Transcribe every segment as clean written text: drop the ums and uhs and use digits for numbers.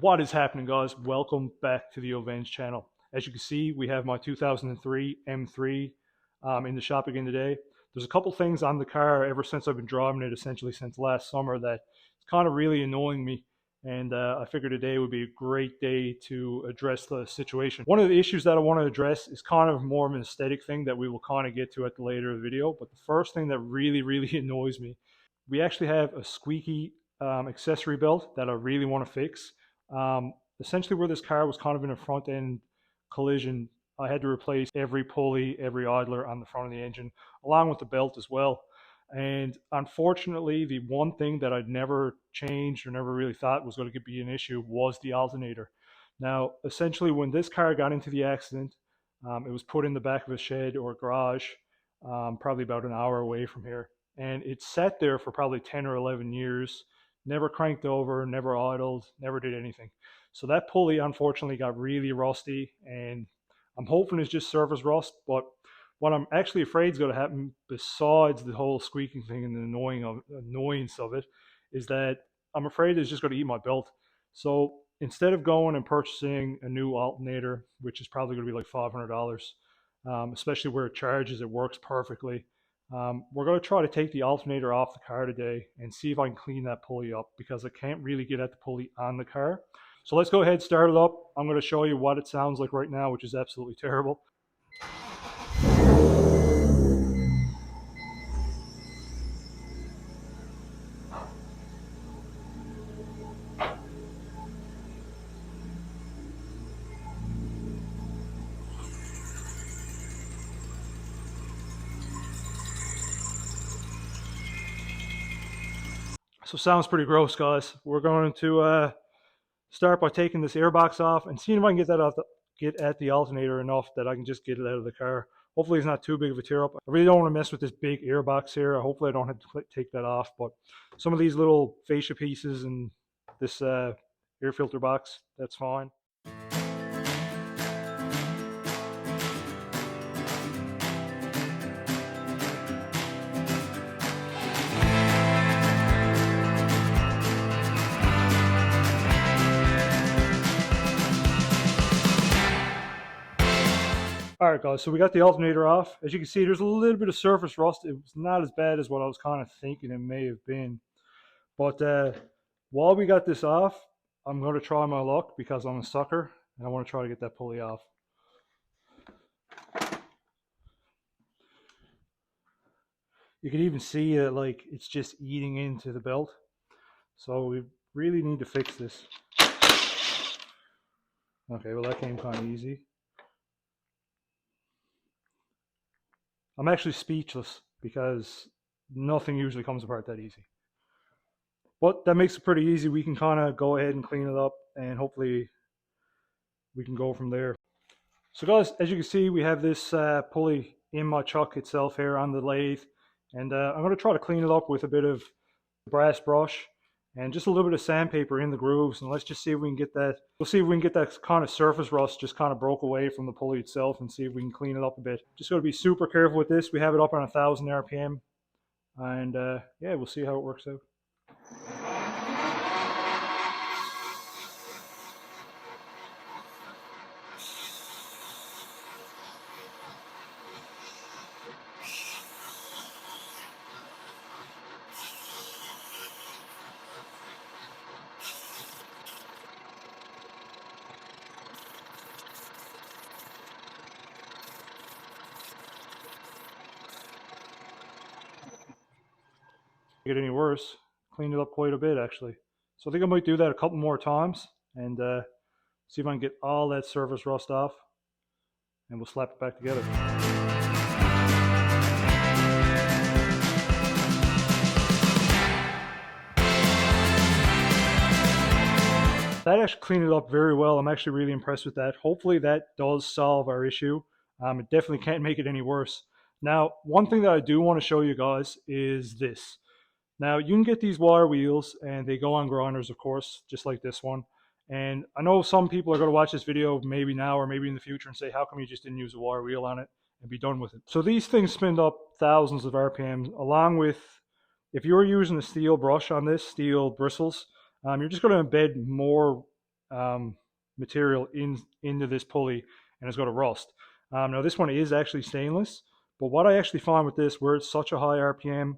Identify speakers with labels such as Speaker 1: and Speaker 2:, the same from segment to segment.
Speaker 1: What is happening, guys? Welcome back to the Ovenged channel. As you can see, we have my 2003 M3 in the shop again today. There's a couple things on the car ever since I've been driving it, essentially since last summer, that it's kind of really annoying me. And I figured today would be a great day to address the situation. One of the issues that I want to address is kind of more of an aesthetic thing that we will kind of get to at the later of the video. But the first thing that really annoys me, we actually have a Squeaky accessory belt that I really want to fix. Essentially where this car was kind of in a front end collision, I had to replace every pulley, every idler on the front of the engine, along with the belt as well. And unfortunately, the one thing that I'd never changed or never really thought was going to be an issue was the alternator. Now, essentially, when this car got into the accident, it was put in the back of a shed or garage, probably about an hour away from here. And it sat there for probably 10 or 11 years, never cranked over, never idled, never did anything. So that pulley, unfortunately, got really rusty, and I'm hoping it's just surface rust, but what I'm actually afraid is going to happen, besides the whole squeaking thing and the annoyance of it, is that I'm afraid it's just going to eat my belt. So instead of going and purchasing a new alternator, which is probably going to be like $500, especially where it charges, it works perfectly, we're going to try to take the alternator off the car today and see if I can clean that pulley up, because I can't really get at the pulley on the car. So let's go ahead, start it up. I'm going to show you what it sounds like right now, which is absolutely terrible. So sounds pretty gross, guys. We're going to start by taking this airbox off and seeing if I can get at the alternator enough that I can just get it out of the car. Hopefully it's not too big of a tear up. I really don't want to mess with this big airbox here. Hopefully I don't have to take that off, but some of these little fascia pieces and this air filter box, that's fine. Alright guys, so we got the alternator off. As you can see, there's a little bit of surface rust. It was not as bad as what I was kind of thinking it may have been. But while we got this off, I'm going to try my luck because I'm a sucker and I want to try to get that pulley off. You can even see that like it's just eating into the belt. So we really need to fix this. Okay, well that came kind of easy. I'm actually speechless because nothing usually comes apart that easy. But that makes it pretty easy. We can kind of go ahead and clean it up and hopefully we can go from there. So guys, as you can see, we have this pulley in my chuck itself here on the lathe. And I'm going to try to clean it up with a bit of brass brush and just a little bit of sandpaper in the grooves, and let's just see if we can get that. We'll see if we can get that kind of surface rust just kind of broke away from the pulley itself and see if we can clean it up a bit. Just got to be super careful with this. We have it up on 1,000 RPM, and yeah, we'll see how it works out. Get any worse, cleaned it up quite a bit actually. So I think I might do that a couple more times and see if I can get all that surface rust off, and we'll slap it back together. That actually cleaned it up very well. I'm actually really impressed with that. Hopefully that does solve our issue. It definitely can't make it any worse. Now, one thing that I do want to show you guys is this. Now, you can get these wire wheels, and they go on grinders, of course, just like this one. And I know some people are going to watch this video maybe now or maybe in the future and say, how come you just didn't use a wire wheel on it and be done with it? So these things spin up thousands of RPMs, along with, if you're using a steel brush on this, steel bristles, you're just going to embed more material into this pulley, and it's going to rust. Now this one is actually stainless, but what I actually find with this, where it's such a high RPM,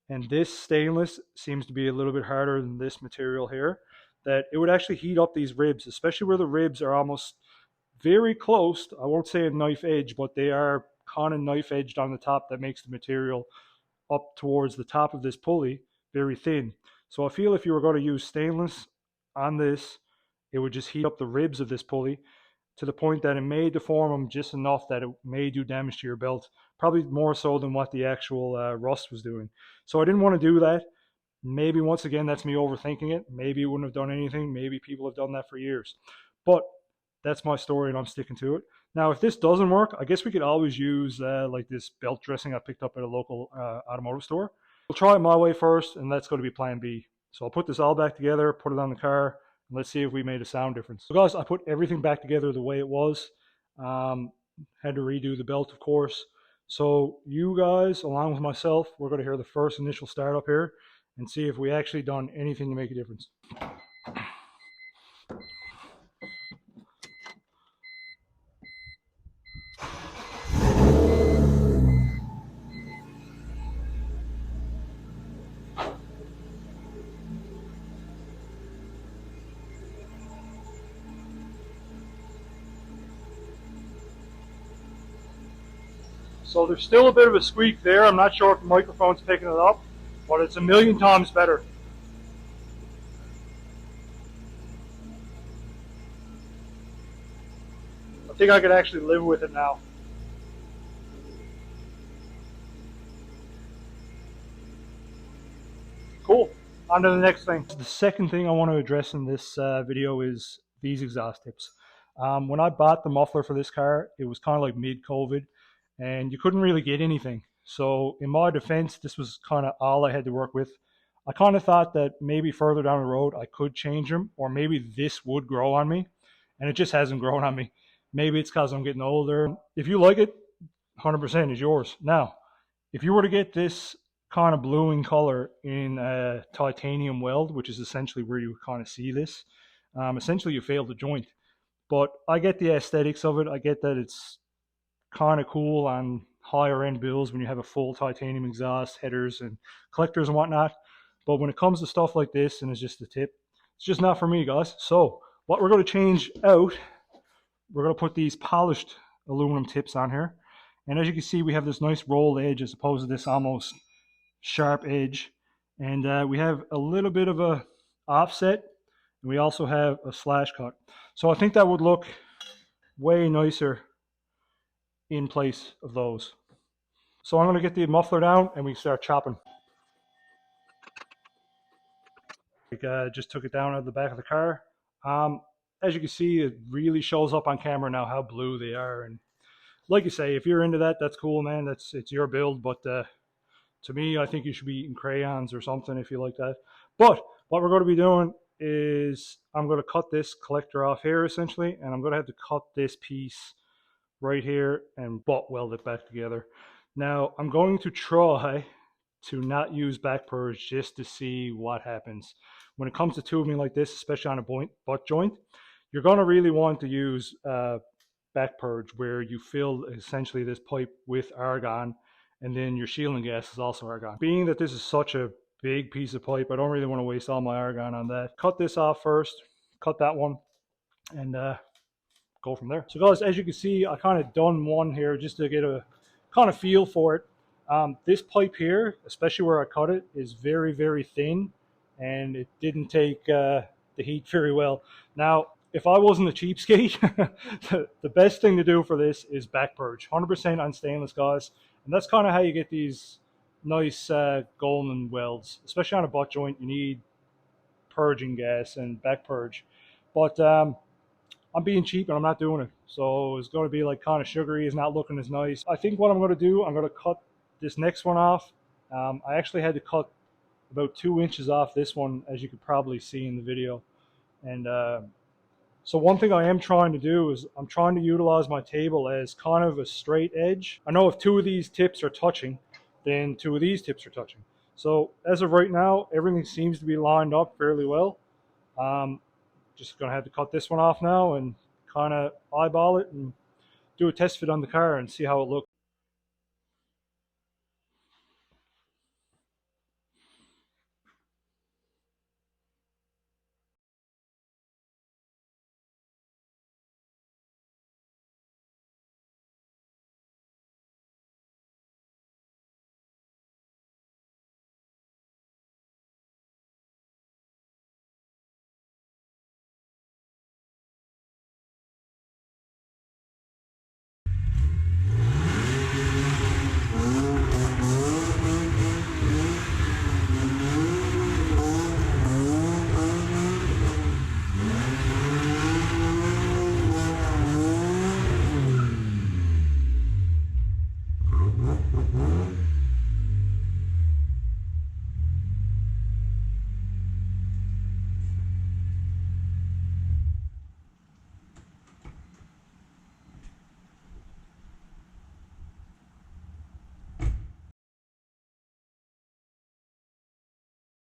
Speaker 1: and this stainless seems to be a little bit harder than this material here, that it would actually heat up these ribs, especially where the ribs are almost very close. I won't say a knife edge, but they are kind of knife edged on the top. That makes the material up towards the top of this pulley very thin. So I feel if you were going to use stainless on this, it would just heat up the ribs of this pulley to the point that it may deform them just enough that it may do damage to your belt, probably more so than what the actual rust was doing. So I didn't want to do that. Maybe once again, that's me overthinking it. Maybe it wouldn't have done anything. Maybe people have done that for years. But that's my story and I'm sticking to it. Now, if this doesn't work, I guess we could always use like this belt dressing I picked up at a local automotive store. We'll try it my way first, and that's going to be plan B. So I'll put this all back together, put it on the car, and let's see if we made a sound difference. So guys, I put everything back together the way it was. Had to redo the belt, of course. So you guys, along with myself, we're going to hear the first initial start up here and see if we actually done anything to make a difference. So there's still a bit of a squeak there. I'm not sure if the microphone's picking it up, but it's a million times better. I think I could actually live with it now. Cool. On to the next thing. The second thing I want to address in this video is these exhaust tips. When I bought the muffler for this car, it was kind of like mid-COVID, and you couldn't really get anything. So in my defense, this was kind of all I had to work with. I kind of thought that maybe further down the road I could change them, or maybe this would grow on me, and it just hasn't grown on me. Maybe it's because I'm getting older. If you like it, 100% is yours. Now, if you were to get this kind of blue in color in a titanium weld, which is essentially where you kind of see this, essentially you failed the joint. But I get the aesthetics of it. I get that it's kind of cool on higher end bills when you have a full titanium exhaust, headers and collectors and whatnot. But when it comes to stuff like this and it's just the tip, it's just not for me, guys. So what we're going to change out, we're going to put these polished aluminum tips on here. And as you can see, we have this nice rolled edge as opposed to this almost sharp edge. And we have a little bit of a offset. And we also have a slash cut. So I think that would look way nicer in place of those. So I'm going to get the muffler down and we start chopping. Just took it down out of the back of the car. As you can see, it really shows up on camera now how blue they are. And like you say, if you're into that, that's cool, man. It's your build. But to me, I think you should be eating crayons or something if you like that. But what we're going to be doing is I'm going to cut this collector off here essentially, and I'm going to have to cut this piece right here and butt weld it back together. Now I'm going to try to not use back purge just to see what happens. When it comes to tubing like this, especially on a butt joint, you're going to really want to use back purge, where you fill essentially this pipe with argon, and then your shielding gas is also argon. Being that this is such a big piece of pipe, I don't really want to waste all my argon on that. Cut this off first, cut that one, and go from there. So guys, as you can see, I kind of done one here just to get a kind of feel for it. This pipe here, especially where I cut it, is very, very thin, and it didn't take the heat very well. Now, if I wasn't a cheapskate, the best thing to do for this is back purge. 100% on stainless, guys. And that's kind of how you get these nice golden welds. Especially on a butt joint, you need purging gas and back purge. But I'm being cheap and I'm not doing it. So it's going to be like kind of sugary. It's not looking as nice. I think what I'm going to do, I'm going to cut this next one off. I actually had to cut about 2 inches off this one, as you could probably see in the video. And so one thing I am trying to do is I'm trying to utilize my table as kind of a straight edge. I know if 2 of these tips are touching, then 2 of these tips are touching. So as of right now, everything seems to be lined up fairly well. just going to have to cut this one off now and kind of eyeball it and do a test fit on the car and see how it looks.